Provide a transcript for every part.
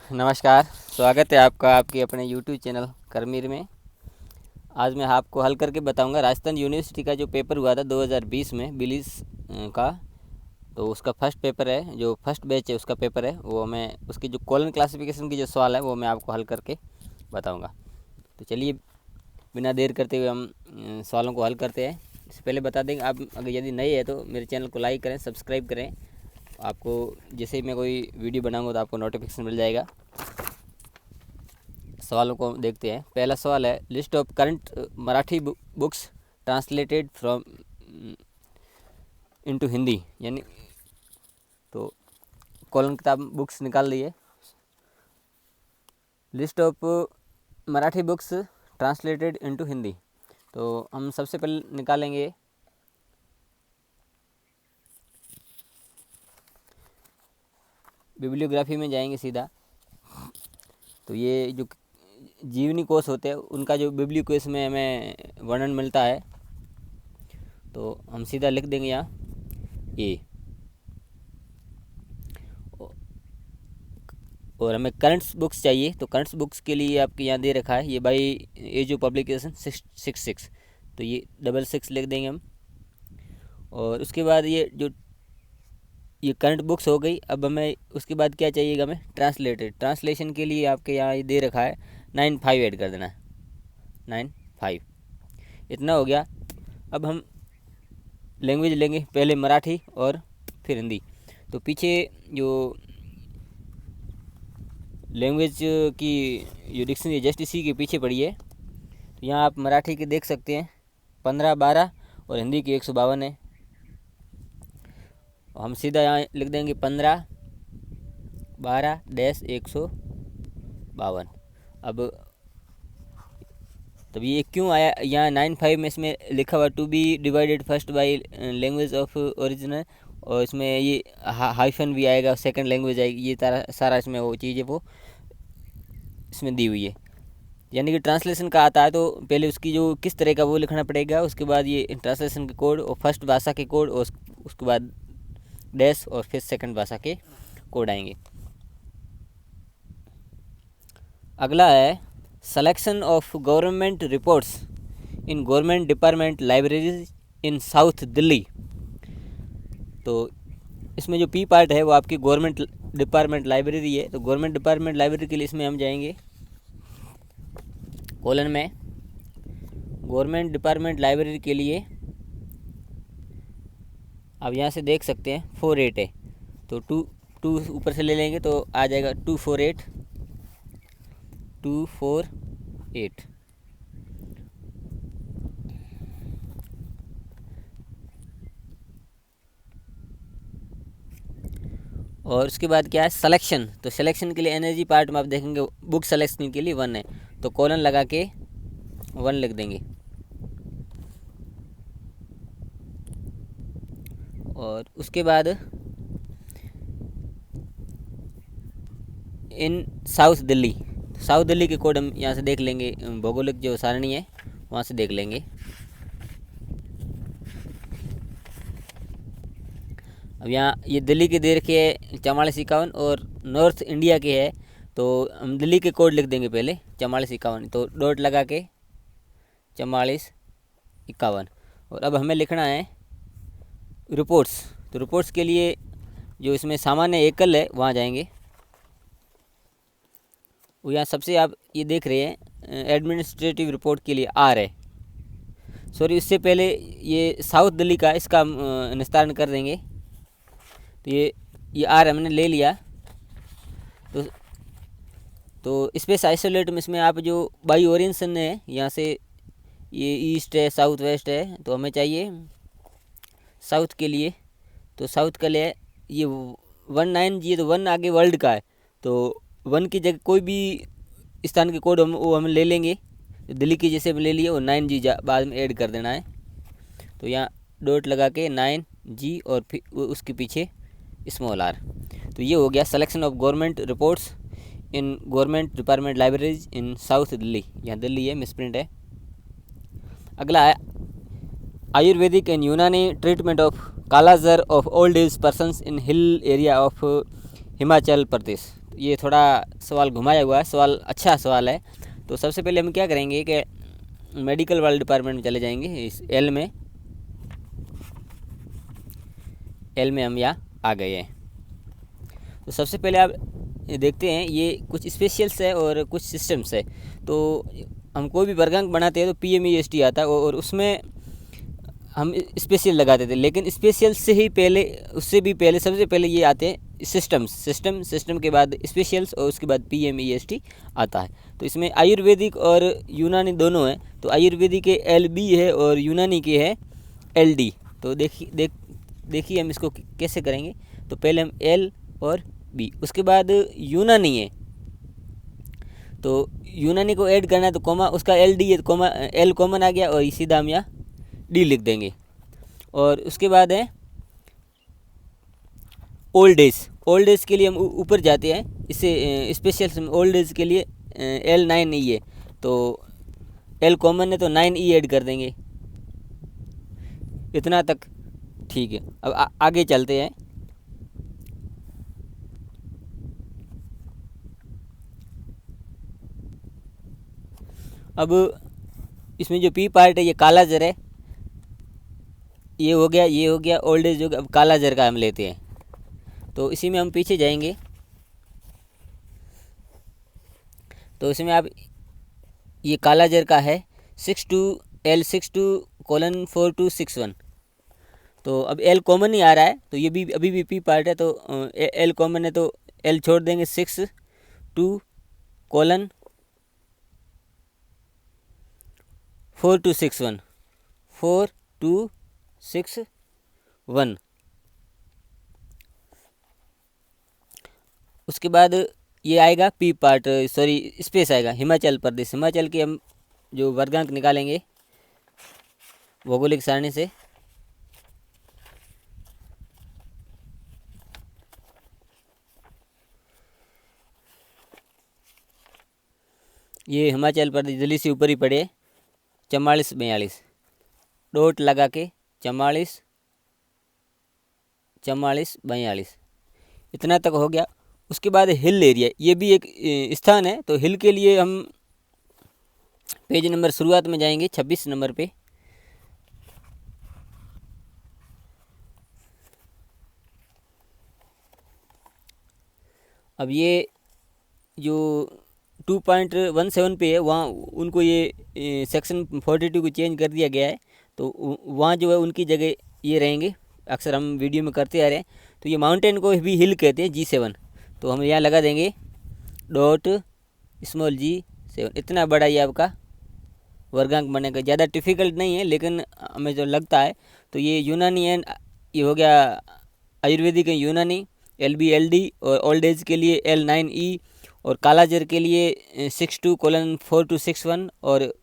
नमस्कार। स्वागत है आपका आपके अपने यूट्यूब चैनल करमीर में। आज मैं आपको हल करके बताऊंगा राजस्थान यूनिवर्सिटी का जो पेपर हुआ था 2020 में बिलीस का। तो उसका फर्स्ट पेपर है, जो फर्स्ट बैच है उसका पेपर है, वो मैं उसकी जो कॉलन क्लासिफिकेशन की जो सवाल है वो मैं आपको हल करके बताऊंगा। तो चलिए बिना देर करते हुए हम सवालों को हल करते हैं। इससे पहले बता देंगे, आप अगर यदि नए हैं तो मेरे चैनल को लाइक करें, सब्सक्राइब करें। आपको जैसे ही मैं कोई वीडियो बनाऊंगा तो आपको नोटिफिकेशन मिल जाएगा। सवालों को देखते हैं। पहला सवाल है, list of current Marathi books translated from into Hindi, यानी तो कॉलम किताब बुक्स निकाल लिए। List of Marathi books translated into Hindi, तो हम सबसे पहले निकालेंगे बिब्लियोग्राफी में जाएंगे सीधा। तो ये जो जीवनी कोश होते हैं उनका जो बिब्लियो कोश में हमें वर्णन मिलता है, तो हम सीधा लिख देंगे यहाँ ए। और हमें करंट्स बुक्स चाहिए, तो करंट्स बुक्स के लिए आपके यहाँ दे रखा है ये बाई एज ऑफ पब्लिकेशन 666, तो ये 66 लिख देंगे हम। और उसके बाद ये करंट बुक्स हो गई। अब हमें उसके बाद क्या चाहिएगा, हमें ट्रांसलेटेड, ट्रांसलेशन के लिए आपके यहाँ ये दे रखा है 95 ऐड कर देना है, 95। इतना हो गया। अब हम लैंग्वेज लेंगे, पहले मराठी और फिर हिंदी। तो पीछे जो लैंग्वेज की जो डिक्शनरी जस्ट इसी के पीछे पड़ी है, तो यहाँ आप मराठी के देख सकते हैं 15, 12 और हिंदी की 152 है। हम सीधा यहाँ लिख देंगे 15, 12 डैश 152। अब तब ये क्यों आया यहाँ 95 में, इसमें लिखा हुआ to be divided first by language of original, और इसमें ये हाइफन भी आएगा, सेकंड लैंग्वेज आएगी, ये सारा इसमें वो चीज़ है वो इसमें दी हुई है। यानी कि ट्रांसलेशन का आता है तो पहले उसकी जो किस तरह का वो लिखना पड़ेगा, उसके बाद ये ट्रांसलेशन के कोड और फर्स्ट भाषा के कोड, और उसके बाद डैश और फिर सेकंड भाषा के कोड आएंगे। अगला है, selection of government reports in government department libraries in south Delhi. तो इसमें जो पी पार्ट है वो आपकी गवर्नमेंट डिपार्टमेंट लाइब्रेरी है। तो गवर्नमेंट डिपार्टमेंट लाइब्रेरी के लिए इसमें हम जाएंगे कॉलन में, गवर्नमेंट डिपार्टमेंट लाइब्रेरी के लिए अब यहाँ से देख सकते हैं 48 है, तो टू ऊपर से ले लेंगे तो आ जाएगा 248, 248। और उसके बाद क्या है, सिलेक्शन। तो सिलेक्शन के लिए एनर्जी पार्ट में आप देखेंगे बुक सिलेक्शन के लिए 1 है, तो कॉलन लगा के 1 लिख देंगे। और उसके बाद इन साउथ दिल्ली, साउथ दिल्ली के कोड हम यहाँ से देख लेंगे, भौगोलिक जो सारणी है वहाँ से देख लेंगे। अब यहाँ ये दिल्ली के दे रखे है 4451, और नॉर्थ इंडिया के है तो हम दिल्ली के कोड लिख देंगे पहले 4451, तो डॉट लगा के 4451। और अब हमें लिखना है रिपोर्ट्स। तो रिपोर्ट्स के लिए जो इसमें सामान्य एकल है वहाँ जाएंगे। वो यहाँ सबसे आप ये देख रहे हैं एडमिनिस्ट्रेटिव रिपोर्ट के लिए आर है, सॉरी उससे पहले ये साउथ दिल्ली का इसका निस्तारण कर देंगे। तो ये आर हमने ले लिया। तो स्पेस आइसोलेट में इसमें आप जो बाई ओरिएंटेशन है, यहाँ से ये ईस्ट है, साउथ वेस्ट है, तो हमें चाहिए साउथ के लिए। तो साउथ के लिए ये 19G, तो 1 आगे वर्ल्ड का है, तो 1 की जगह कोई भी स्थान के कोड वो हम ले लेंगे। दिल्ली की जैसे हम ले लिए, और 9G बाद में ऐड कर देना है। तो यहाँ डॉट लगा के 9G और फिर उसके पीछे स्मॉल आर। तो ये हो गया selection of government reports in government department libraries in south Delhi. यहाँ दिल्ली है, मिसप्रिंट है। अगला है ayurvedic and Unani treatment of kala azar of old age persons in hill area of Himachal Pradesh. ये थोड़ा सवाल घुमाया हुआ है, सवाल अच्छा सवाल है। तो सबसे पहले हम क्या करेंगे कि मेडिकल वाले डिपार्टमेंट में चले जाएंगे। इस एल में हम यहाँ आ गए हैं। तो सबसे पहले आप देखते हैं, ये कुछ स्पेशल्स है और कुछ सिस्टम्स है। तो हम कोई भी वर्गांक बनाते हैं तो PMEST आता है, और उसमें हम स्पेशल लगाते थे। लेकिन स्पेशल से ही पहले, उससे भी पहले, सबसे पहले ये आते हैं सिस्टम के बाद स्पेशल्स, और उसके बाद PMEST आता है। तो इसमें आयुर्वेदिक और यूनानी दोनों हैं। तो आयुर्वेदिक के LB है और यूनानी के है LD। तो देखिए हम इसको कैसे करेंगे। तो पहले हम L और B, उसके बाद यूनानी है तो यूनानी को ऐड करना है, तो कोमा उसका LD है, तो कोमा L कॉमन आ गया, और सीधा हम यहाँ D लिख देंगे। और उसके बाद है ओल्ड एज के लिए हम ऊपर जाते हैं। इससे स्पेशल ओल्ड एज के लिए L9E है, तो L कॉमन है तो 9E ऐड कर देंगे। इतना तक ठीक है। अब आगे चलते हैं। अब इसमें जो P पार्ट है, ये काला जर है। ये हो गया ओल्ड एज हो गया। अब काला जर का हम लेते हैं, तो इसी में हम पीछे जाएंगे। तो इसमें आप ये काला जर का है 62L62:4261। तो अब L कॉमन ही आ रहा है, तो ये भी अभी भी P पार्ट है, तो L कॉमन है तो L छोड़ देंगे। 62:4261 उसके बाद ये आएगा P पार्ट, सॉरी स्पेस आएगा हिमाचल प्रदेश। हिमाचल के हम जो वर्गांक निकालेंगे भौगोलिक सारणी से। ये हिमाचल प्रदेश दिल्ली से ऊपर ही पड़े 44-42 डॉट लगा के 44-42 इतना तक हो गया। उसके बाद हिल एरिया, ये भी एक स्थान है। तो हिल के लिए हम पेज नंबर शुरुआत में जाएंगे 26 नंबर पे। अब ये जो 2.17 पे है, वहाँ उनको ये सेक्शन 42 को चेंज कर दिया गया है। तो वहाँ जो है उनकी जगह ये रहेंगे। अक्सर हम वीडियो में करते आ रहे हैं। तो ये माउंटेन को भी हिल कहते हैं, G7। तो हम यहाँ लगा देंगे .G7। इतना बड़ा ये आपका वर्गांक बनेगा। ज़्यादा डिफ़िकल्ट नहीं है, लेकिन हमें जो लगता है। तो ये यूनानी एंड ये हो गया आयुर्वेदिक है यूनानी, LB LD, और ओल्ड एज के लिए L9E, और कालाजर के लिए 62:4261, और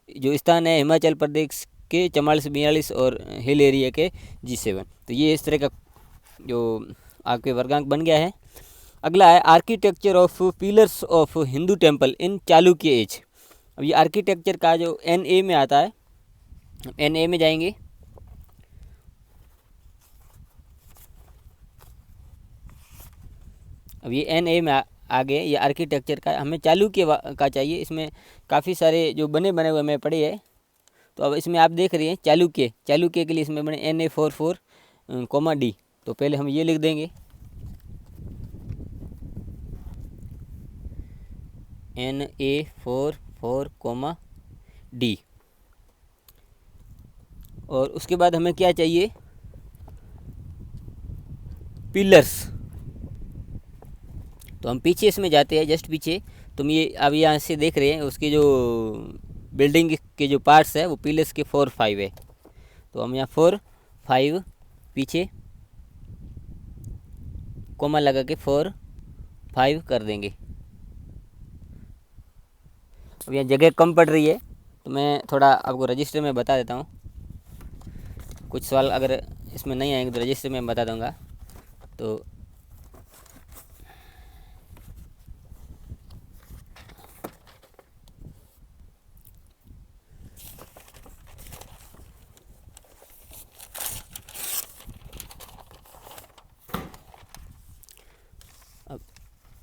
जो स्थान है हिमाचल प्रदेश के 44-42, और हिल एरिया के G7। तो ये इस तरह का जो आपके वर्गांक बन गया है। अगला है architecture of pillars of Hindu temple in Chalukya age. अब ये आर्किटेक्चर का जो NA में आता है, NA में जाएंगे। अब ये NA में आ गए। ये आर्किटेक्चर का हमें चालुक्य का चाहिए। इसमें काफ़ी सारे जो बने हुए हमें पड़े हैं। तो अब इसमें आप देख रहे हैं चालुक्य के लिए इसमें बने NA44, तो पहले हम ये लिख देंगे NA44, और उसके बाद हमें क्या चाहिए, पिलर्स। तो हम पीछे इसमें जाते हैं, जस्ट पीछे। तुम ये अब यहाँ से देख रहे हैं उसके जो बिल्डिंग के जो पार्ट्स है वो पिलर्स के 4-5 है। तो हम यहाँ 4-5 पीछे कोमा लगा के 4-5 कर देंगे। अब यहाँ जगह कम पड़ रही है, तो मैं थोड़ा आपको रजिस्टर में बता देता हूँ। कुछ सवाल अगर इसमें नहीं आएंगे तो रजिस्टर में बता दूँगा। तो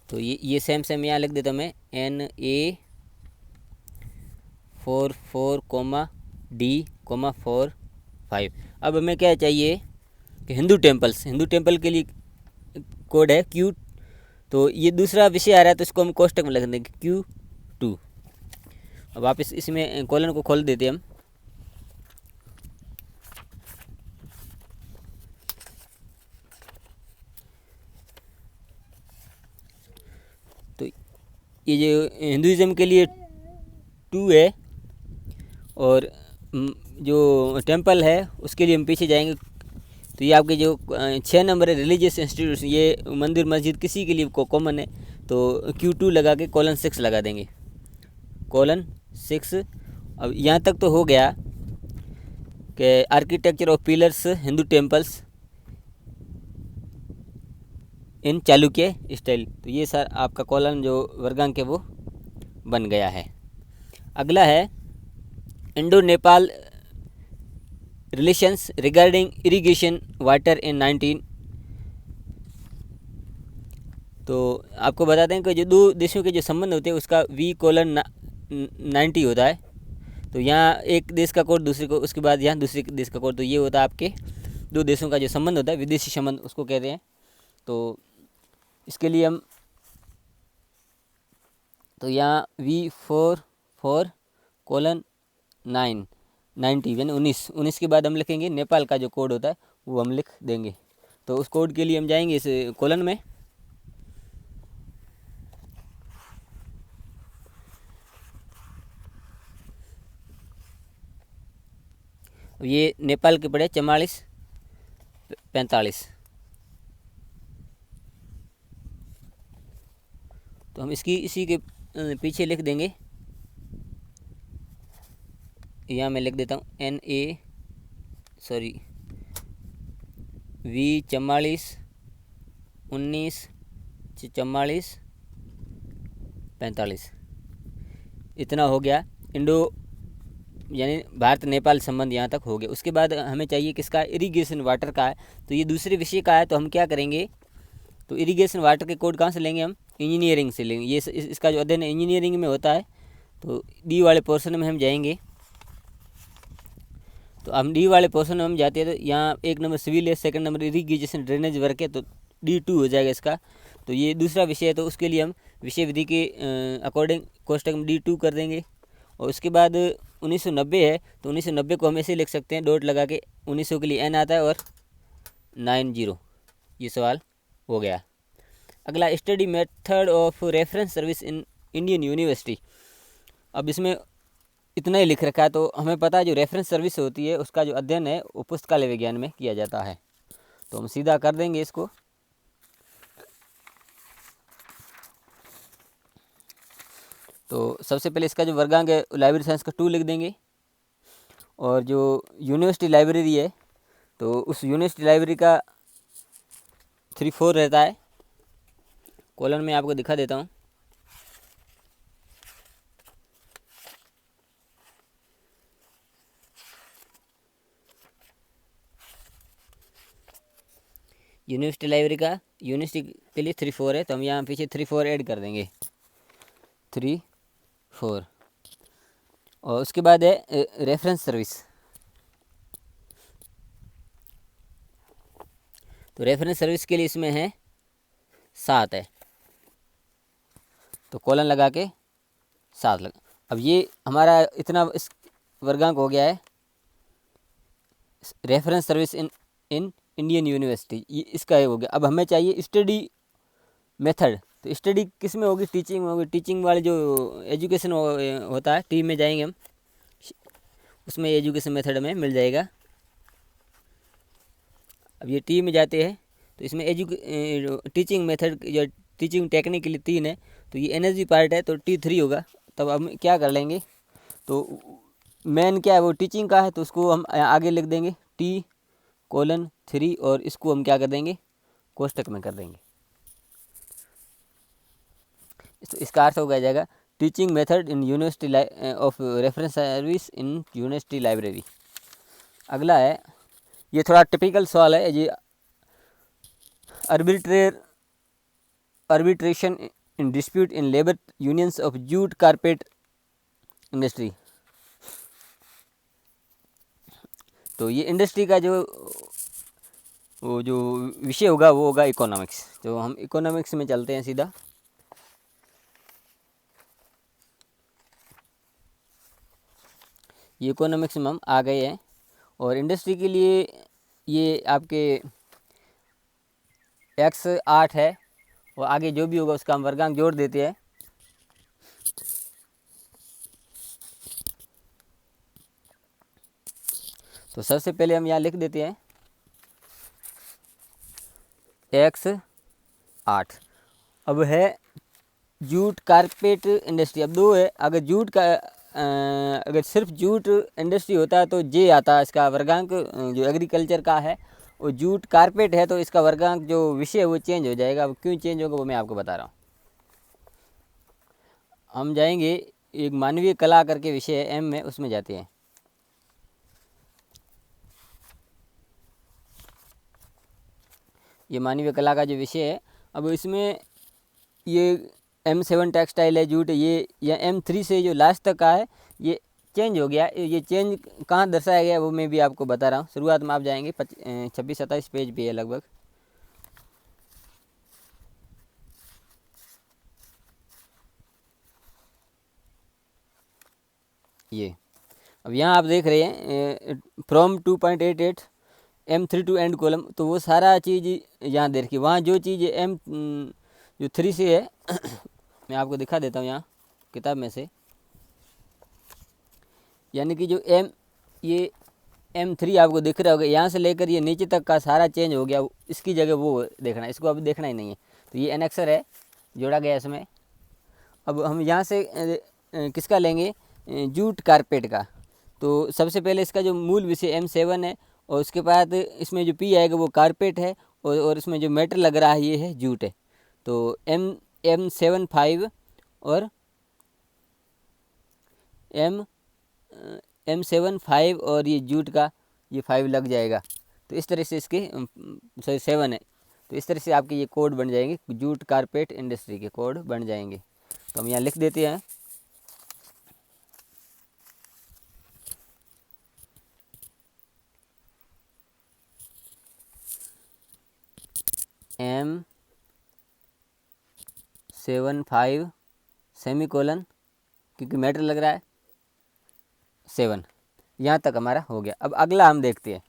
तो ये सेम सेम यहाँ लिख देता हूँ मैं, NA44,D,4,5। अब हमें क्या चाहिए कि हिंदू टेम्पल के लिए कोड है Q। तो ये दूसरा विषय आ रहा है, तो इसको हम कोष्टक में लिख देंगे Q2। अब वापस इसमें कॉलन को खोल देते हैं हम। तो ये जो हिंदुज़म के लिए 2 है, और जो टेंपल है उसके लिए हम पीछे जाएंगे। तो ये आपके जो 6 नंबर है रिलीजियस इंस्टीट्यूशन, ये मंदिर मस्जिद किसी के लिए कॉमन है। तो Q2 लगा के :6 लगा देंगे, :6। अब यहाँ तक तो हो गया कि architecture of pillars Hindu temples in Chalukya style. तो ये सर आपका कॉलन जो वर्गांक है वो बन गया है। अगला है Indo Nepal relations regarding irrigation water in 19। तो आपको बता दें कि जो दो देशों के जो संबंध होते हैं उसका V:90 होता है। तो यहाँ एक देश का कोड दूसरे को, उसके बाद यहाँ दूसरे देश का कोड। तो ये होता है आपके दो देशों का जो संबंध होता है, विदेशी संबंध उसको कहते हैं। तो इसके लिए हम तो यहाँ V:4,9 यानी 19 के बाद हम लिखेंगे नेपाल का जो कोड होता है वो हम लिख देंगे। तो उस कोड के लिए हम जाएंगे इस कॉलन में। ये नेपाल के पड़े 4445। तो हम इसी के पीछे लिख देंगे। यहाँ मैं लिख देता हूँ V:44,19,44,45। इतना हो गया इंडो यानी भारत नेपाल संबंध यहाँ तक हो गया। उसके बाद हमें चाहिए किसका, इरिगेशन वाटर का है। तो ये दूसरे विषय का है, तो हम क्या करेंगे, तो इरिगेशन वाटर के कोड कहाँ से लेंगे, हम इंजीनियरिंग से लेंगे। ये इसका जो अध्ययन इंजीनियरिंग में होता है। तो डी वाले पोर्शन में हम जाएंगे। तो हम डी वाले पोर्शन में हम जाते हैं, तो यहाँ 1 नंबर सिविल है, 2nd number irrigation drainage work है, तो D2 हो जाएगा इसका। तो ये दूसरा विषय है, तो उसके लिए हम विषय विधि के अकॉर्डिंग कोष्टक में D2 कर देंगे। और उसके बाद 1990 है, तो 1990 को हम ऐसे लिख सकते हैं डॉट लगा के, 1900 के लिए N आता है और 90। ये सवाल हो गया। अगला study method of reference service in Indian university. अब इसमें इतना ही लिख रखा है, तो हमें पता है जो रेफरेंस सर्विस होती है उसका जो अध्ययन है वो पुस्तकालय विज्ञान में किया जाता है। तो हम सीधा कर देंगे इसको। तो सबसे पहले इसका जो वर्गांक है लाइब्रेरी साइंस का 2 लिख देंगे। और जो यूनिवर्सिटी लाइब्रेरी है, तो उस यूनिवर्सिटी लाइब्रेरी का 3-4 रहता है। कॉलम में आपको दिखा देता हूँ। यूनिवर्सिटी लाइब्रेरी का यूनिवर्सिटी के लिए 3-4 है, तो हम यहाँ पीछे 3-4 ऐड कर देंगे, 3-4। और उसके बाद है रेफरेंस सर्विस। तो रेफरेंस सर्विस के लिए इसमें है 7 है, तो कॉलन लगा के 7 लगा। अब ये हमारा इतना इस वर्गांक हो गया है reference service in Indian university, ये इसका हो गया। अब हमें चाहिए स्टडी मेथड। तो स्टडी किस में होगी, टीचिंग में होगी। टीचिंग वाले जो एजुकेशन होता है टी में जाएंगे हम, उसमें एजुकेशन मेथड में मिल जाएगा। अब ये टी में जाते हैं, तो इसमें टीचिंग मेथड जो टीचिंग टेक्निक के लिए 3 है, तो ये एनर्जी पार्ट है, तो T3 होगा। तब हम क्या कर लेंगे, तो मेन क्या है वो टीचिंग का है, तो उसको हम आगे लिख देंगे T:3, और इसको हम क्या कर देंगे, कोष्टक में कर देंगे। तो इसका अर्थ हो जाएगा teaching method in university of reference service in university library. अगला है, ये थोड़ा टिपिकल सवाल है, ये आर्बिट्रेर arbitration in dispute in labor unions of jute carpet industry। तो ये इंडस्ट्री का जो वो जो विषय होगा वो होगा इकोनॉमिक्स। तो हम इकोनॉमिक्स में चलते हैं सीधा। ये इकोनॉमिक्स में हम आ गए हैं और इंडस्ट्री के लिए ये आपके x8 है और आगे जो भी होगा उसका हम वर्गांक जोड़ देते हैं। तो सबसे पहले हम यहाँ लिख देते हैं x8। अब है जूट कारपेट इंडस्ट्री। अब दो है, अगर जूट का अगर सिर्फ जूट इंडस्ट्री होता है तो जे आता है इसका वर्गांक। जो एग्रीकल्चर का है वो जूट कारपेट है तो इसका वर्गांक जो विषय है वो चेंज हो जाएगा। अब क्यों चेंज होगा वो मैं आपको बता रहा हूँ। हम जाएंगे एक मानवीय कला करके विषय है एम में, उसमें जाते हैं। ये मानवीय कला का जो विषय है, अब इसमें ये M7 टेक्सटाइल है, जूट है, ये या M3 से जो लास्ट तक का है ये चेंज हो गया। ये चेंज कहाँ दर्शाया गया वो मैं भी आपको बता रहा हूँ। शुरुआत में आप जाएंगे 26-27 पेज पे है लगभग। ये अब यहाँ आप देख रहे हैं from 2.88 M3 to and column. तो वो सारा चीज़ यहाँ दे रखी। वहाँ जो चीज़ जो 3 से है मैं आपको दिखा देता हूँ यहाँ किताब में से। यानी कि जो ये M3 आपको दिख रहा होगा, यहाँ से लेकर ये नीचे तक का सारा चेंज हो गया। इसकी जगह वो देखना, इसको अभी देखना ही नहीं है। तो ये एनेक्सर है जोड़ा गया इसमें। अब हम यहाँ से किसका लेंगे, जूट कारपेट का। तो सबसे पहले इसका जो मूल विषय M7 है और उसके बाद इसमें जो P आएगा वो कारपेट है और इसमें जो मेटर लग रहा है ये है जूट है। तो M7 5 और M7 5 और ये जूट का ये 5 लग जाएगा। तो इस तरह से इसके 7 है। तो इस तरह से आपके ये कोड बन जाएंगे, जूट कारपेट इंडस्ट्री के कोड बन जाएंगे। तो हम यहाँ लिख देते हैं M7 5 सेमीकोलन, क्योंकि मेटर लग रहा है 7। यहाँ तक हमारा हो गया। अब अगला हम देखते हैं।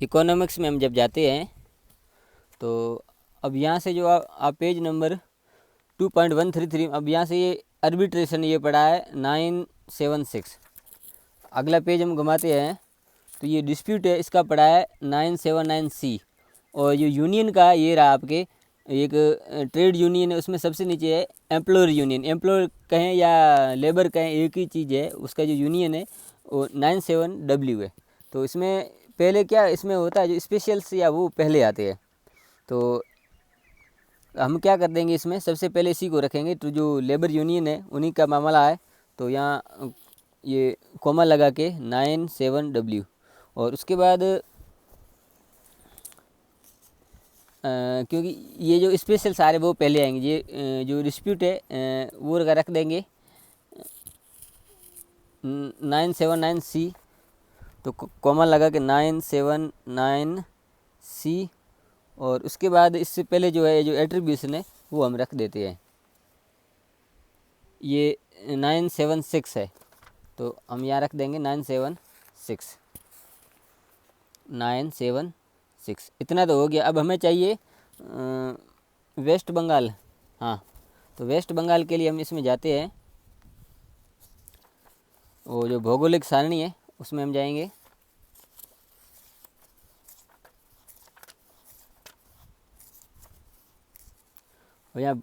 इकोनॉमिक्स में हम जब जाते हैं तो अब यहाँ से जो आप पेज नंबर 2.133, अब यहाँ से ये आर्बिट्रेशन ये पड़ा है 976। अगला पेज हम घुमाते हैं तो ये डिस्प्यूट है, इसका पड़ा है 979C। और ये यूनियन का ये रहा आपके एक ट्रेड यूनियन है, उसमें सबसे नीचे है एम्प्लॉयर यूनियन। एम्प्लॉयर कहें या लेबर कहें एक ही चीज़ है। उसका जो यूनियन है वो 97W है। तो इसमें पहले क्या इसमें होता है, जो स्पेशल्स या वो पहले आते हैं। तो हम क्या कर देंगे, इसमें सबसे पहले इसी को रखेंगे। तो जो लेबर यूनियन है उन्हीं का मामला है। तो यहाँ ये कॉमा लगा के 97W और उसके बाद क्योंकि ये जो स्पेशल सारे वो पहले आएंगे। ये जो डिस्प्यूट है वो रख देंगे 979C। तो कॉमा लगा के 979C और उसके बाद इससे पहले जो है जो एट्रीब्यूशन है वो हम रख देते हैं, ये 976 है। तो हम यहाँ रख देंगे 976। इतना तो हो गया। अब हमें चाहिए वेस्ट बंगाल। हाँ, तो वेस्ट बंगाल के लिए हम इसमें जाते हैं। वो जो भौगोलिक सारणी है उसमें हम जाएंगे। और यहाँ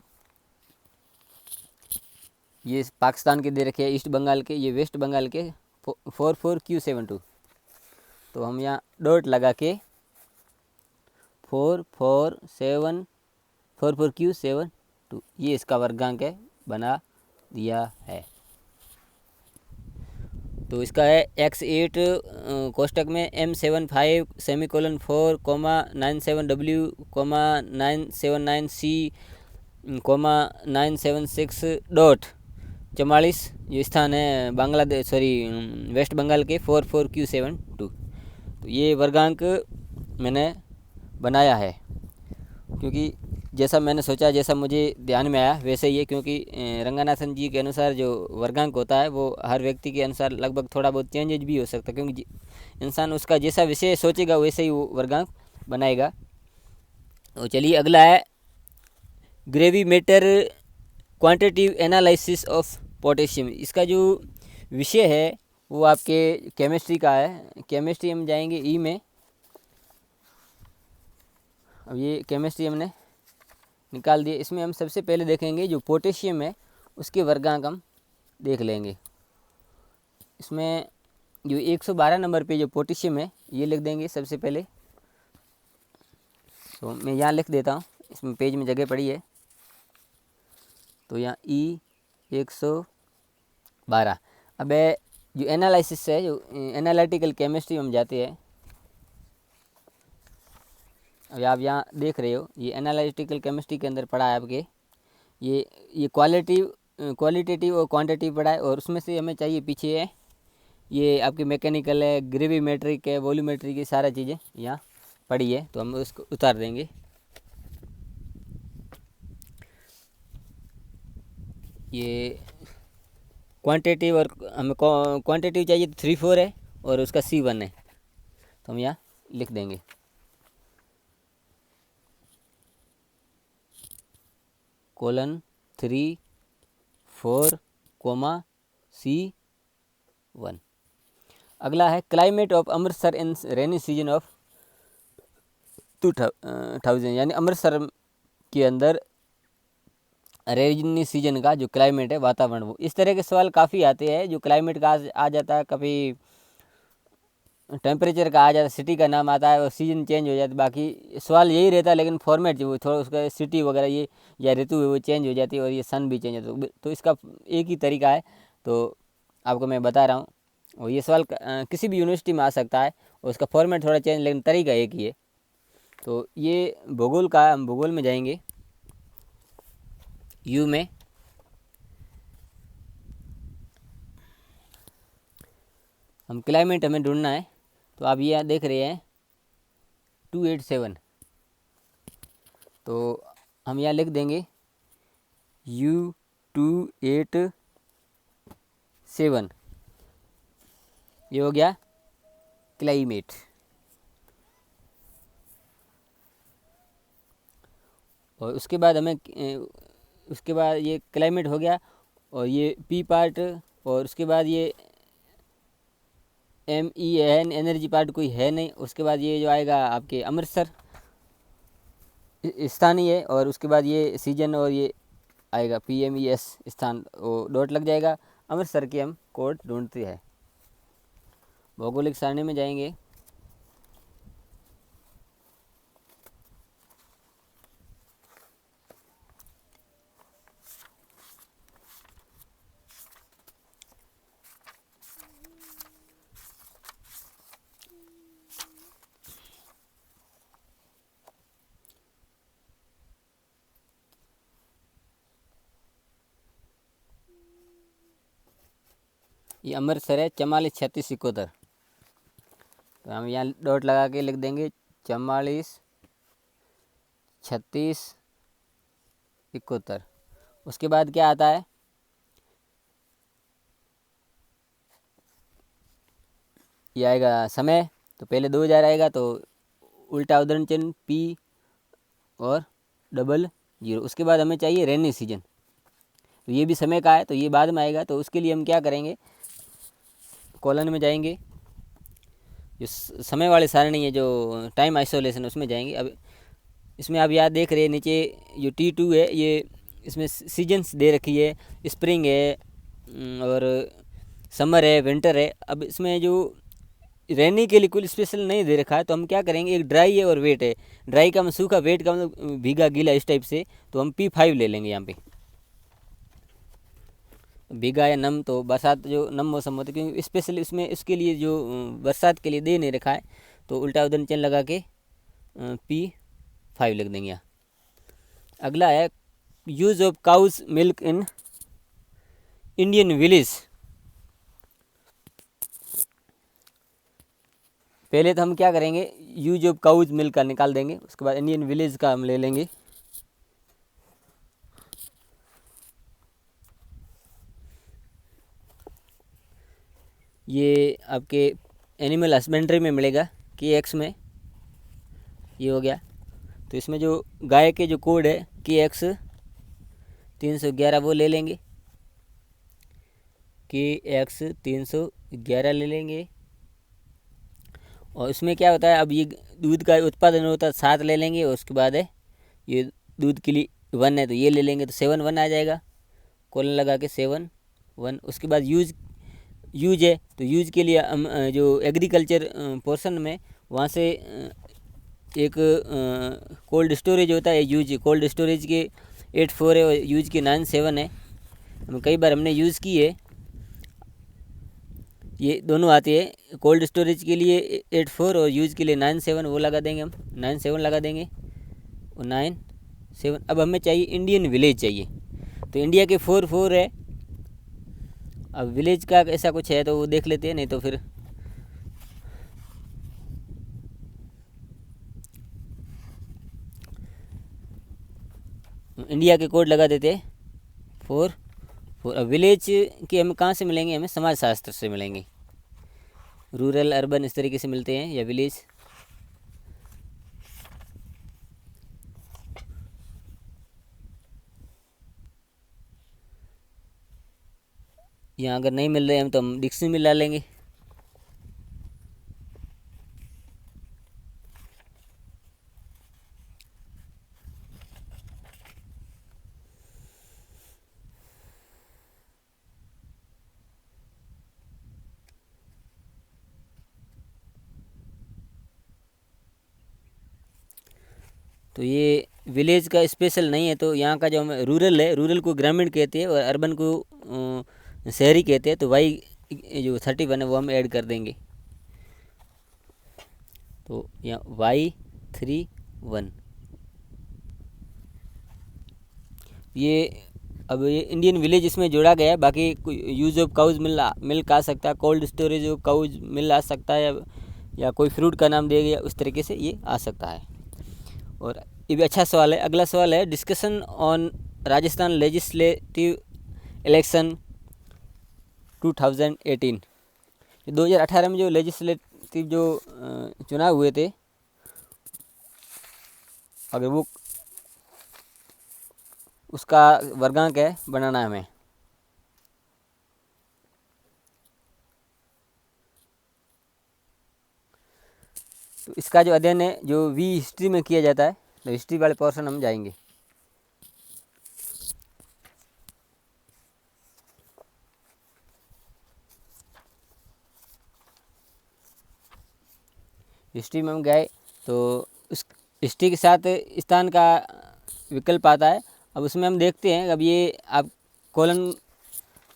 ये पाकिस्तान के दे रखे हैं, ईस्ट बंगाल के, ये वेस्ट बंगाल के 44Q72। तो हम यहाँ डॉट लगा के 44Q72 ये इसका वर्गांक है, बना दिया है। तो इसका है X8 कोष्टक में M75 97W,97C, 976 ये स्थान है बांग्लादेश वेस्ट बंगाल के 44Q72। तो ये वर्गांक मैंने बनाया है क्योंकि जैसा मैंने सोचा, जैसा मुझे ध्यान में आया वैसे ही है, क्योंकि रंगनाथन जी के अनुसार जो वर्गांक होता है वो हर व्यक्ति के अनुसार लगभग थोड़ा बहुत चेंजेज भी हो सकता है, क्योंकि इंसान उसका जैसा विषय सोचेगा वैसे ही वो वर्गांक बनाएगा। तो चलिए अगला है ग्रेविमेटर क्वांटिटेटिव एनालिसिस ऑफ पोटेशियम। इसका जो विषय है वो आपके केमिस्ट्री का है। केमिस्ट्री हम जाएंगे ई में। अब ये केमिस्ट्री हमने निकाल दिए। इसमें हम सबसे पहले देखेंगे जो पोटेशियम है उसके वर्गांक हम देख लेंगे। इसमें जो 112 नंबर पे जो पोटेशियम है ये लिख देंगे सबसे पहले। तो मैं यहाँ लिख देता हूँ, इसमें पेज में जगह पड़ी है। तो यहाँ E112। अब जो एनालिसिस है, जो एनालिटिकल केमिस्ट्री हम जाते हैं। अभी आप यहाँ देख रहे हो ये एनालिटिकल केमिस्ट्री के अंदर पढ़ा है आपके ये क्वालिटेटिव और क्वांटिटेटिव पढ़ा है। और उसमें से हमें चाहिए पीछे है ये आपकी मैकेनिकल है, ग्रेविमेट्रिक है, वॉल्यूमेट्रिक है, सारा चीज़ें यहाँ पढ़ी है। तो हम उसको उतार देंगे। ये क्वांटिटेटिव और हमें क्वांटिटेटिव चाहिए तो 3-4 है और उसका C1 है। तो हम यहाँ लिख देंगे :3-4, C1। अगला है climate of Amritsar in rainy season of 2000, यानी अमृतसर के अंदर रेनी सीजन का जो क्लाइमेट है, वातावरण, वो इस तरह के सवाल काफ़ी आते हैं। जो क्लाइमेट का आ जाता है, कभी टेम्परेचर का आ जाता है, सिटी का नाम आता है और सीजन चेंज हो जाता है। बाकी सवाल यही रहता है, लेकिन फॉर्मेट जो थोड़ा उसका सिटी वगैरह ये या ऋतु है वो चेंज हो जाती है और ये सन भी चेंज होता है। तो इसका एक ही तरीका है, तो आपको मैं बता रहा हूँ। और ये सवाल किसी भी यूनिवर्सिटी में आ सकता है और उसका फॉर्मेट थोड़ा चेंज, लेकिन तरीका एक ही है। तो ये भूगोल का, हम भूगोल में जाएंगे यू में। हम क्लाइमेट हमें ढूंढना है। तो आप ये देख रहे हैं 287। तो हम यहाँ लिख देंगे U287। ये हो गया क्लाइमेट। और उसके बाद ये क्लाइमेट हो गया और ये पी पार्ट। और उसके बाद ये MEN एनर्जी पार्ट कोई है नहीं। उसके बाद ये जो आएगा आपके अमृतसर स्थानीय है। और उसके बाद ये सीजन और ये आएगा PMES स्थान, वो डॉट लग जाएगा। अमृतसर के हम कोड ढूंढते हैं। भौगोलिक सारणी में जाएंगे। ये अमृतसर है 443671। तो हम यहाँ डॉट लगा के लिख देंगे 443671। उसके बाद क्या आता है, ये आएगा समय। तो पहले 2000 आएगा, तो उल्टा उद्धरण चिन्ह P और 00। उसके बाद हमें चाहिए रेनी सीजन। तो ये भी समय का है, तो ये बाद में आएगा। तो उसके लिए हम क्या करेंगे, कॉलन में जाएंगे, जो समय वाली सारणी है, जो टाइम आइसोलेशन, उसमें जाएंगे। अब इसमें आप याद देख रहे हैं नीचे जो T2 है, ये इसमें सीजन्स दे रखी है। स्प्रिंग है और समर है, विंटर है। अब इसमें जो रेनी के लिए कुछ स्पेशल नहीं दे रखा है, तो हम क्या करेंगे, एक ड्राई है और वेट है। ड्राई का मतलब सूखा, वेट का मतलब भीगा गीला, इस टाइप से। तो हम P5 ले लेंगे यहाँ पे। भीगा या नम, तो बरसात जो नम मौसम होता है, क्योंकि स्पेशली इसमें इसके लिए जो बरसात के लिए दे नहीं रखा है, तो उल्टा उधर चिन्ह लगा के P5 लिख देंगे यहाँ। अगला है use of cows milk in Indian village. पहले तो हम क्या करेंगे, यूज ऑफ काउज मिल्क का निकाल देंगे, उसके बाद इंडियन विलेज का हम ले लेंगे। ये आपके एनिमल हस्बेंड्री में मिलेगा KX में, ये हो गया। तो इसमें जो गाय के जो कोड है KX 311 वो ले लेंगे, KX 311 ले लेंगे। और इसमें क्या होता है, अब ये दूध का उत्पादन होता है 7 ले लेंगे, और उसके बाद है ये दूध के लिए 1 है, तो ये ले लेंगे, तो 7 1 आ जाएगा, कोलन लगा के 7 1। उसके बाद यूज है, तो यूज के लिए हम जो एग्रीकल्चर पोर्शन में वहाँ से एक कोल्ड स्टोरेज होता है, यूज कोल्ड स्टोरेज के 8 4 है और यूज के 9 7 है। हम कई बार हमने यूज़ की है, ये दोनों आते हैं। कोल्ड स्टोरेज के लिए 8 4 और यूज के लिए 9 7, वो लगा देंगे, हम 9 7 लगा देंगे और 9 7। अब हमें चाहिए इंडियन विलेज चाहिए, तो इंडिया के 4 4 है। अब विलेज का ऐसा कुछ है तो वो देख लेते हैं, नहीं तो फिर इंडिया के कोड लगा देते हैं 4 4। अब विलेज के हमें कहाँ से मिलेंगे, हमें समाज शास्त्र से मिलेंगे, रूरल अर्बन इस तरीके से मिलते हैं, या विलेज। यहाँ अगर नहीं मिल रहे हम तो हम डिक्शनरी में ला लेंगे। तो ये विलेज का स्पेशल नहीं है, तो यहाँ का जो हमें रूरल है, रूरल को ग्रामीण कहते हैं और अर्बन को शहरी कहते हैं, तो वाई जो 31 है वो हम ऐड कर देंगे। तो यहाँ Y31 ये, अब ये इंडियन विलेज इसमें जोड़ा गया है। बाकी यूज ऑफ काउज मिल्क आ सकता है, कोल्ड स्टोरेज ऑफ काउज मिल आ सकता है, या कोई फ्रूट का नाम दे गया, उस तरीके से ये आ सकता है। और ये भी अच्छा सवाल है। अगला सवाल है discussion on Rajasthan legislative election 2018। 2018 में जो लेजिस्लेटिव जो चुनाव हुए थे, अगर वो उसका वर्गांक है बनाना है हमें। तो इसका जो अध्ययन है जो वी हिस्ट्री में किया जाता है, तो हिस्ट्री वाले पोर्शन हम जाएंगे। हिस्ट्री में हम गए तो उस हिस्ट्री के साथ स्थान का विकल्प आता है। अब उसमें हम देखते हैं, अब ये आप कॉलम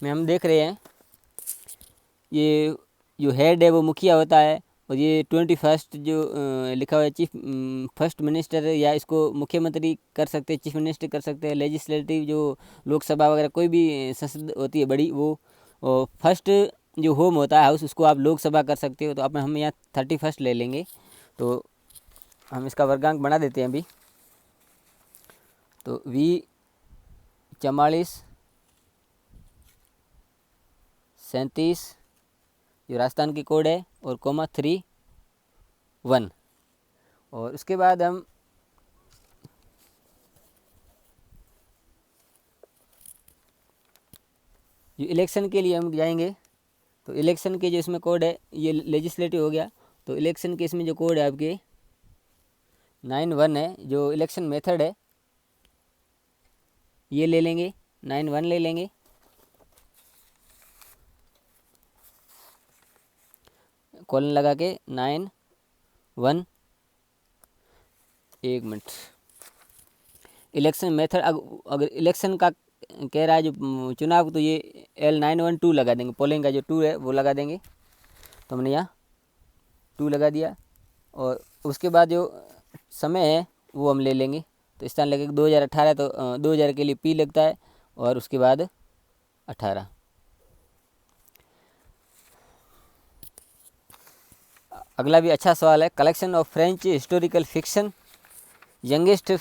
में हम देख रहे हैं, ये जो हेड है वो मुखिया होता है, और ये 21 जो लिखा हुआ है चीफ फर्स्ट मिनिस्टर, या इसको मुख्यमंत्री कर सकते हैं, चीफ मिनिस्टर कर सकते हैं। लेजिस्लेटिव जो लोकसभा वगैरह कोई भी संसद होती है बड़ी, वो और फर्स्ट जो होम होता है हाउस, उसको आप लोकसभा कर सकते हो। तो अब हम यहाँ 31 ले लेंगे, तो हम इसका वर्गांक बना देते हैं अभी। तो V44 37 जो राजस्थान की कोड है, और ,31। और उसके बाद हम जो इलेक्शन के लिए हम जाएंगे, तो इलेक्शन के जो इसमें कोड है, ये लेजिस्लेटिव हो गया, तो इलेक्शन के इसमें जो कोड है आपके 91 है, जो इलेक्शन मेथड है ये ले लेंगे, 91 ले लेंगे। कॉलन लगा के 91। एक मिनट, इलेक्शन मेथड, अगर इलेक्शन का कह रहा है जो चुनाव, तो ये L912 लगा देंगे, पोलिंग का जो 2 है वो लगा देंगे। तो हमने यहाँ 2 लगा दिया, और उसके बाद जो समय है वो हम ले लेंगे। तो स्थान लगेगा 2018, तो 2000 के लिए P लगता है, और उसके बाद 18। अगला भी अच्छा सवाल है। Collection of French historical fiction, youngest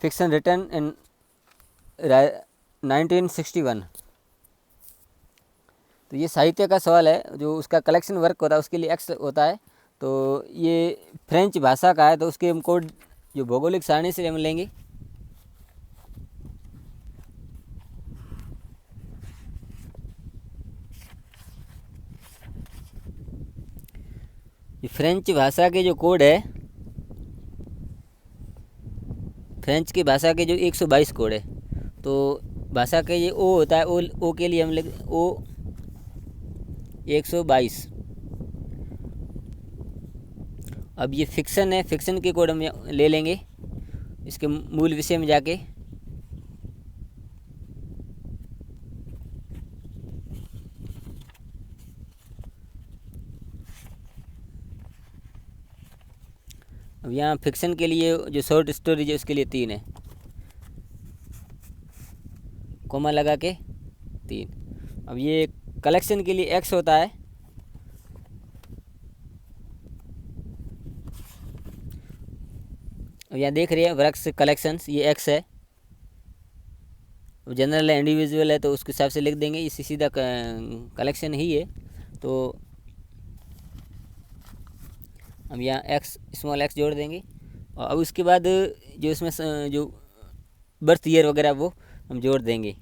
fiction return in 1961। तो ये साहित्य का सवाल है। जो उसका कलेक्शन वर्क होता है उसके लिए एक्स होता है। तो ये फ्रेंच भाषा का है, तो उसके हम कोड जो भौगोलिक सारणी से हम लेंगे। ये फ्रेंच भाषा के जो कोड है, फ्रेंच की भाषा के जो 122 कोड है, तो भाषा के ये ओ होता है, ओ के लिए हम लिख ओ 122। अब ये फिक्शन है, फिक्शन के कोड हम ले लेंगे इसके मूल विषय में जाके। अब यहाँ फिक्शन के लिए जो शॉर्ट स्टोरीज है उसके लिए 3 है, कोमा लगा के 3। अब ये कलेक्शन के लिए एक्स होता है। अब यहाँ देख रहे हैं वृक्ष कलेक्शंस, ये एक्स है। अब जनरल है, इंडिविजुअल है, तो उसके हिसाब से लिख देंगे, इसी सीधा कलेक्शन ही है। तो हम यहाँ एक्स, स्मॉल एक्स जोड़ देंगे। और अब उसके बाद जो इसमें जो बर्थ ईयर वगैरह वो हम जोड़ देंगे।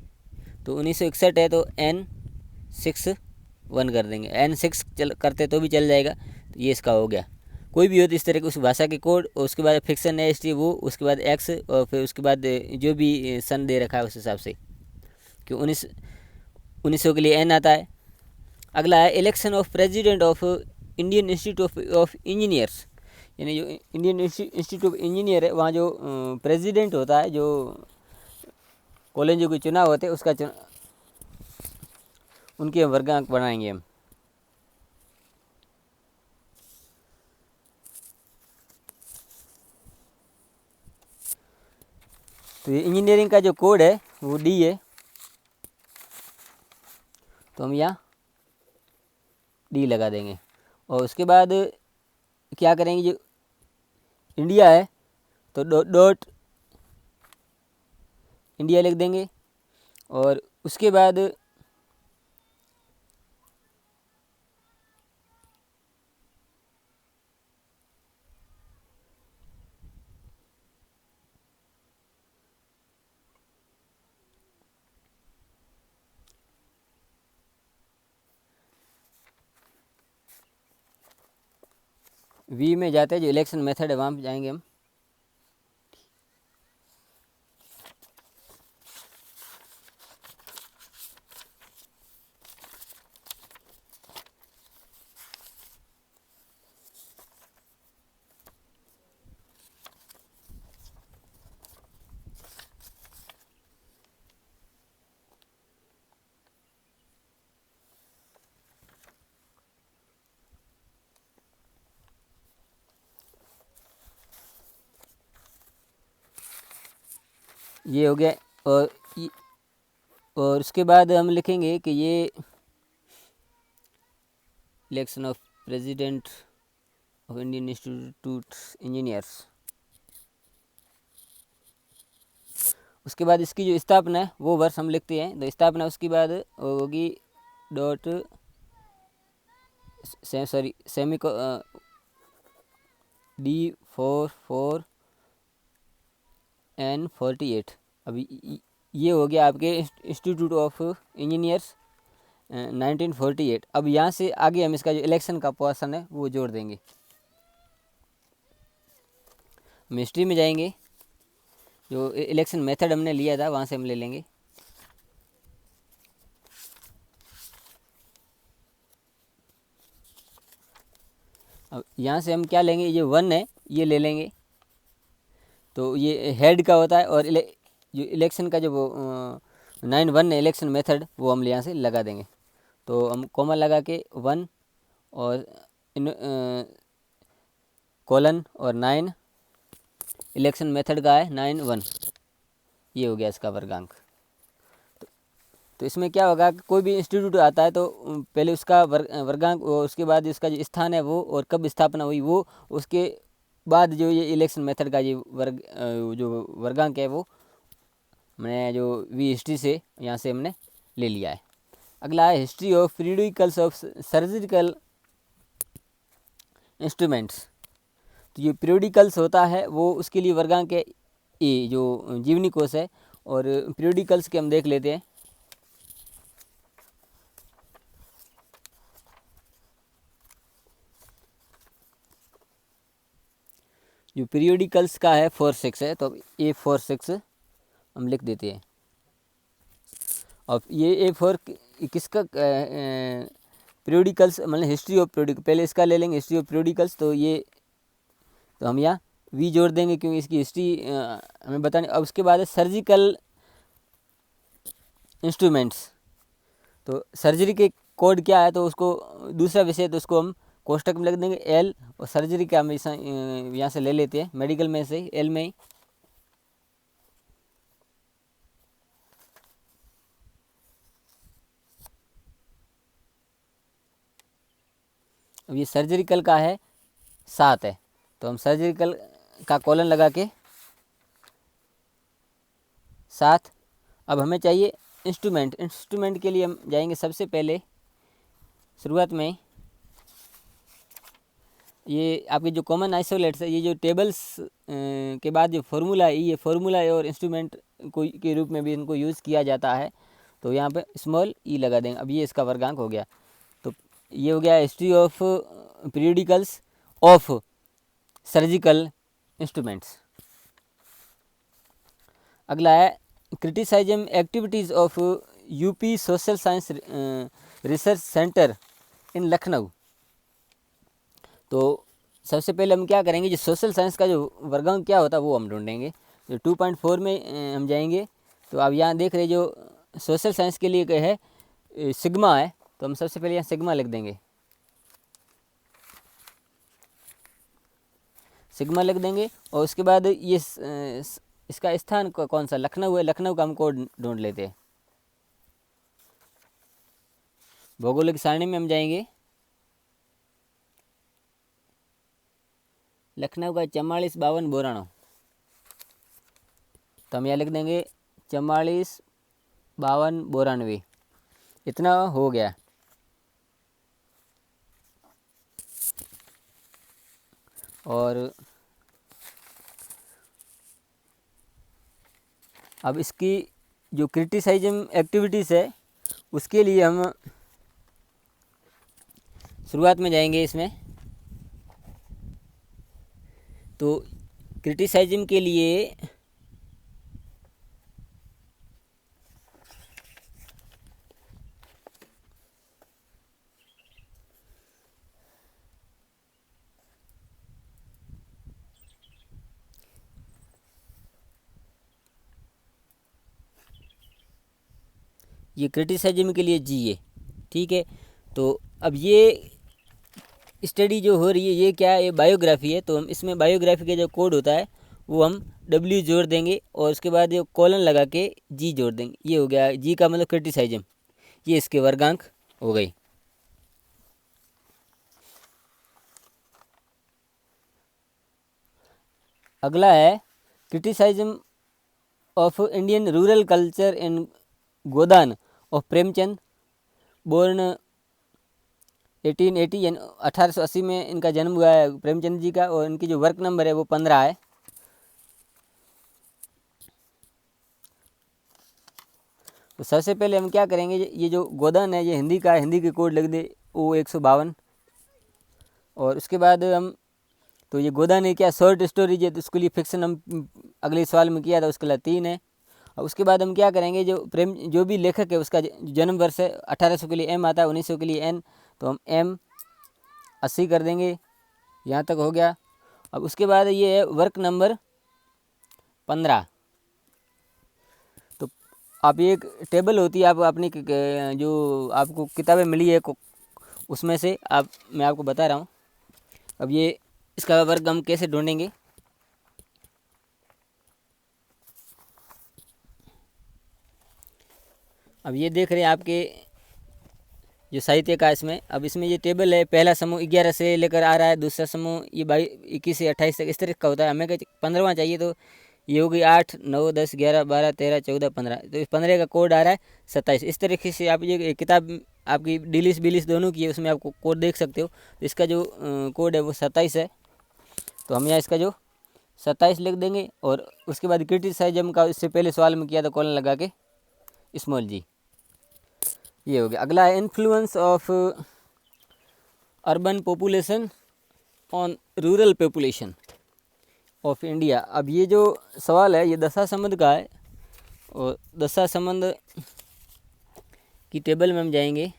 तो 1961 है, तो N61 कर देंगे। N6 चल करते तो भी चल जाएगा। तो ये इसका हो गया। कोई भी हो तो इस तरह के उस भाषा के कोड, और उसके बाद फिक्शन है हिस्ट्री वो, उसके बाद एक्स, और फिर उसके बाद जो भी सन दे रखा है उस हिसाब से, कि 1900 के लिए एन आता है। अगला है election of president of Indian institute of engineers, यानी जो इंडियन इंस्टीट्यूट ऑफ इंजीनियर है वहाँ जो प्रेसिडेंट होता है, जो कॉलेजों के चुनाव होते हैं उसका उनके वर्गांक बनाएंगे हम। तो ये इंजीनियरिंग का जो कोड है वो डी है, तो हम यहाँ डी लगा देंगे। और उसके बाद क्या करेंगे, जो इंडिया है तो डॉट इंडिया लिख देंगे। और उसके बाद वी में जाते हैं, जो इलेक्शन मेथड है वहाँ पे जाएंगे हम। ये हो गया। और और उसके बाद हम लिखेंगे कि ये election of president of Indian institute engineers. उसके बाद इसकी जो स्थापना है वो वर्ष हम लिखते हैं। तो स्थापना उसके बाद होगी डॉट सॉरी सेमी को D44N48। अभी ये हो गया आपके इंस्टीट्यूट ऑफ इंजीनियर्स 1948। अब यहाँ से आगे हम इसका जो इलेक्शन का पोर्शन है वो जोड़ देंगे। हम हिस्ट्री में जाएंगे, जो इलेक्शन मेथड हमने लिया था वहाँ से हम ले लेंगे। अब यहाँ से हम क्या लेंगे, ये 1 है ये ले लेंगे। तो ये हेड का होता है, और जो इलेक्शन का जो वो 9(1) है इलेक्शन मेथड, वो हम यहाँ से लगा देंगे। तो हम कॉमा लगा के 1 और इन कोलन और 9 इलेक्शन मेथड का है 9(1), ये हो गया इसका वर्गांक। तो इसमें क्या होगा कि कोई भी इंस्टीट्यूट आता है तो पहले उसका वर्गांक, और उसके बाद इसका जो स्थान है वो, और कब स्थापना हुई वो, उसके बाद जो ये इलेक्शन मेथड का ये जो वर्गांक है वो मैंने जो वी हिस्ट्री से यहाँ से हमने ले लिया है। अगला है history of periodicals of surgical instruments. तो ये पीरियडिकल्स होता है वो, उसके लिए वर्गांक है ए, जो जीवनी कोश है। और पीरियडिकल्स के हम देख लेते हैं। जो पीरियडिकल्स का है 4-6 है, तो A4-6 हम लिख देते हैं। और ये A4 किसका पीरियडिकल्स, मतलब हिस्ट्री ऑफ पीरियडिकल, पहले इसका ले लेंगे हिस्ट्री ऑफ पीरियडिकल्स। तो ये, तो हम यहाँ वी जोड़ देंगे क्योंकि इसकी हिस्ट्री हमें बताने। अब उसके बाद है सर्जिकल इंस्ट्रूमेंट्स। तो सर्जरी के कोड क्या है, तो उसको दूसरा विषय, तो उसको हम कोष्टक में लिख देंगे एल, और सर्जरी का हम यहाँ से ले लेते हैं मेडिकल में से एल में ही। अब ये सर्जरिकल का है 7 है, तो हम सर्जरिकल का कॉलन लगा के 7। अब हमें चाहिए इंस्ट्रूमेंट। इंस्ट्रूमेंट के लिए हम जाएंगे सबसे पहले शुरुआत में, ये आपके जो कॉमन आइसोलेट्स है, ये जो टेबल्स के बाद जो फार्मूला है, ये फार्मूला है और इंस्ट्रूमेंट को के रूप में भी इनको यूज़ किया जाता है। तो यहाँ पे स्मॉल ई लगा देंगे। अब ये इसका वर्गांक हो गया। तो ये हो गया history of periodicals of surgical instruments. अगला है criticism activities of UP social science research centre in Lucknow. तो सबसे पहले हम क्या करेंगे, जो सोशल साइंस का जो वर्गांक क्या होता है वो हम ढूंढेंगे। जो 2.4 में हम जाएंगे, तो आप यहाँ देख रहे जो सोशल साइंस के लिए है सिग्मा है, तो हम सबसे पहले यहाँ सिग्मा लिख देंगे। सिग्मा लिख देंगे, और उसके बाद ये इसका स्थान कौन सा, लखनऊ है, लखनऊ का हम कोड ढूंढ लेते हैं। भौगोलिक सारणी में हम जाएंगे, लखनऊ का 4452 तो हम यहाँ लिख देंगे 4452, इतना हो गया। और अब इसकी जो क्रिटिसाइजम एक्टिविटीज़ है उसके लिए हम शुरुआत में जाएंगे इसमें। तो क्रिटिसाइजम के लिए ये क्रिटिसाइजम के लिए जी है, ठीक है। तो अब ये स्टडी जो हो रही है ये क्या है, ये बायोग्राफी है। तो हम इसमें बायोग्राफी का जो कोड होता है वो हम डब्ल्यू जोड़ देंगे, और उसके बाद जो कॉलन लगा के जी जोड़ देंगे। ये हो गया जी का मतलब क्रिटिसाइजम, ये इसके वर्गांक हो गई। अगला है criticism of Indian rural culture in Godan of Premchand, born 1880 यानी 1880 में इनका जन्म हुआ है प्रेमचंद जी का, और इनकी जो वर्क नंबर है वो 15 है। तो सबसे पहले हम क्या करेंगे, ये जो गोदान है ये हिंदी का है, हिंदी के कोड लिख दे O152। और उसके बाद हम, तो ये गोदान है क्या, शॉर्ट स्टोरीज है, तो उसके लिए फिक्शन हम अगले सवाल में किया था, उसके लिए 3 है। और उसके बाद हम क्या करेंगे, जो भी लेखक है उसका जन्म वर्ष है, 1800 के लिए M आता है, 1900 के लिए N, तो हम M 80 कर देंगे। यहाँ तक हो गया। अब उसके बाद ये है वर्क नंबर 15। तो आप ये एक टेबल होती है, आप अपनी जो आपको किताबें मिली है उसमें से आप, मैं आपको बता रहा हूँ। अब ये इसका वर्ग हम कैसे ढूंढेंगे। अब ये देख रहे हैं आपके जो साहित्य का इसमें, अब इसमें ये टेबल है, पहला समूह 11 से लेकर आ रहा है, दूसरा समूह ये 21 से 28 तक इस तरह का होता है। हमें 15वां चाहिए, तो ये होगी 8, 9, 10, 11, 12, 13, 14, 15। तो इस 15 का कोड आ रहा है 27। इस तरीके से आप ये किताब आपकी डिलीस बिलीस दोनों की है, उसमें आपको कोड देख सकते हो। तो इसका जो कोड है वो 27 है। तो हम यहाँ इसका जो 27 लिख देंगे, और उसके बाद क्रिटिसाइजम का इससे पहले सवाल में किया था कॉलन लगा के स्मॉल जी, ये हो गया। अगला है influence of urban population on rural population of India. अब ये जो सवाल है ये दशा संबंध का है, और दशा संबंध की टेबल में हम जाएंगे।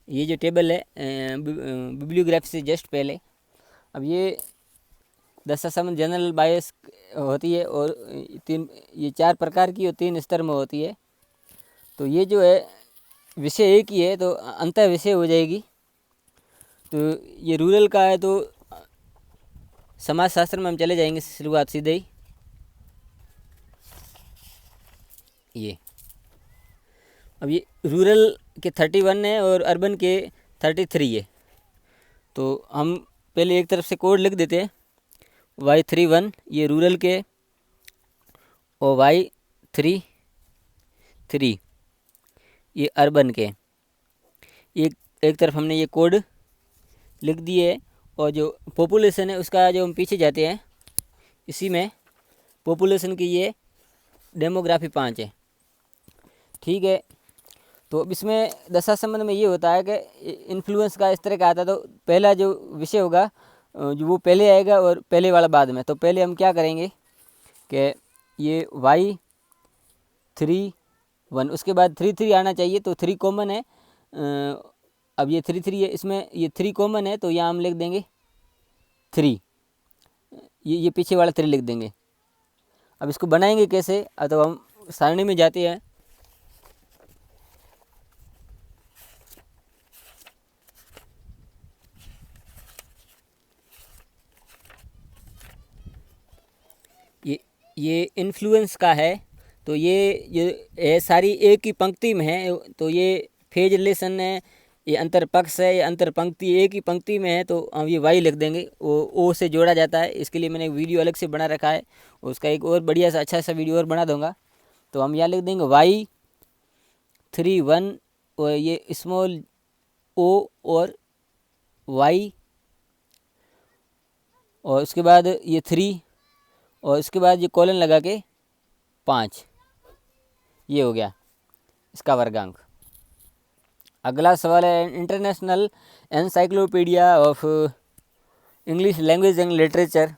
ये जो टेबल है बिब्लियोग्राफी से जस्ट पहले। अब ये दशा संबंध जनरल बायस होती है, और ये 4 प्रकार की और 3 स्तर में होती है। तो ये जो है विषय एक ही है, तो अंतर विषय हो जाएगी। तो ये रूरल का है, तो समाजशास्त्र में हम चले जाएंगे शुरुआत सीधे ही। ये अब ये रूरल के 31 है और अर्बन के 33 है। तो हम पहले एक तरफ से कोड लिख देते हैं, Y31 ये रूरल के, और Y33 ये अर्बन के। एक तरफ हमने ये कोड लिख दिए, और जो पॉपुलेशन है उसका जो हम पीछे जाते हैं, इसी में पॉपुलेशन की ये डेमोग्राफी 5 है, ठीक है। तो अब इसमें दशा संबंध में ये होता है कि इन्फ्लुएंस का इस तरह का आता है। तो पहला जो विषय होगा जो वो पहले आएगा, और पहले वाला बाद में। तो पहले हम क्या करेंगे कि ये Y31, उसके बाद 33 आना चाहिए, तो 3 कॉमन है। अब ये 33 है, इसमें ये 3 कॉमन है, तो यहाँ हम लिख देंगे 3, ये पीछे वाला 3 लिख देंगे। अब इसको बनाएंगे कैसे, तो हम सारणी में जाते हैं। ये इन्फ्लुएंस का है, तो ये सारी एक ही पंक्ति में है। तो ये फेज रिलेशन है, ये अंतर पक्ष है, ये अंतर पंक्ति एक ही पंक्ति में है। तो हम ये वाई लिख देंगे, वो ओ से जोड़ा जाता है। इसके लिए मैंने एक वीडियो अलग से बना रखा है, उसका एक और बढ़िया सा अच्छा सा वीडियो और बना दूंगा। तो हम यहाँ लिख देंगे Y31, और ये स्मॉल ओ और वाई, और उसके बाद ये 3, और उसके बाद ये कॉलन लगा के 5, ये हो गया इसका वर्गांक। अगला सवाल है international encyclopedia of English language and literature,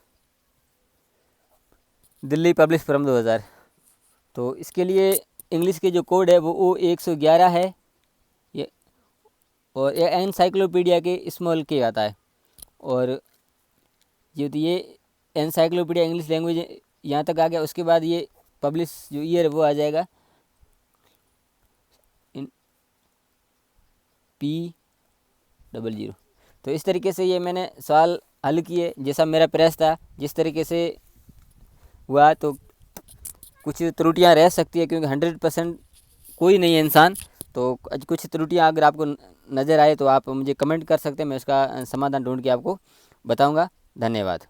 Delhi publish from 2000। तो इसके लिए इंग्लिश के जो कोड है वो O111 है, ये, और ये एनसाइक्लोपीडिया के स्मॉल के आता है। और ये एनसाइक्लोपीडिया इंग्लिश लैंग्वेज यहाँ तक आ गया। उसके बाद ये पब्लिश जो ईयर है वो आ जाएगा P00। तो इस तरीके से ये मैंने सवाल हल किए, जैसा मेरा प्रयास था, जिस तरीके से हुआ। तो कुछ त्रुटियां रह सकती है, क्योंकि 100% कोई नहीं है इंसान। तो कुछ त्रुटियां अगर आपको नज़र आए तो आप मुझे कमेंट कर सकते हैं, मैं उसका समाधान ढूंढ के आपको बताऊंगा। धन्यवाद।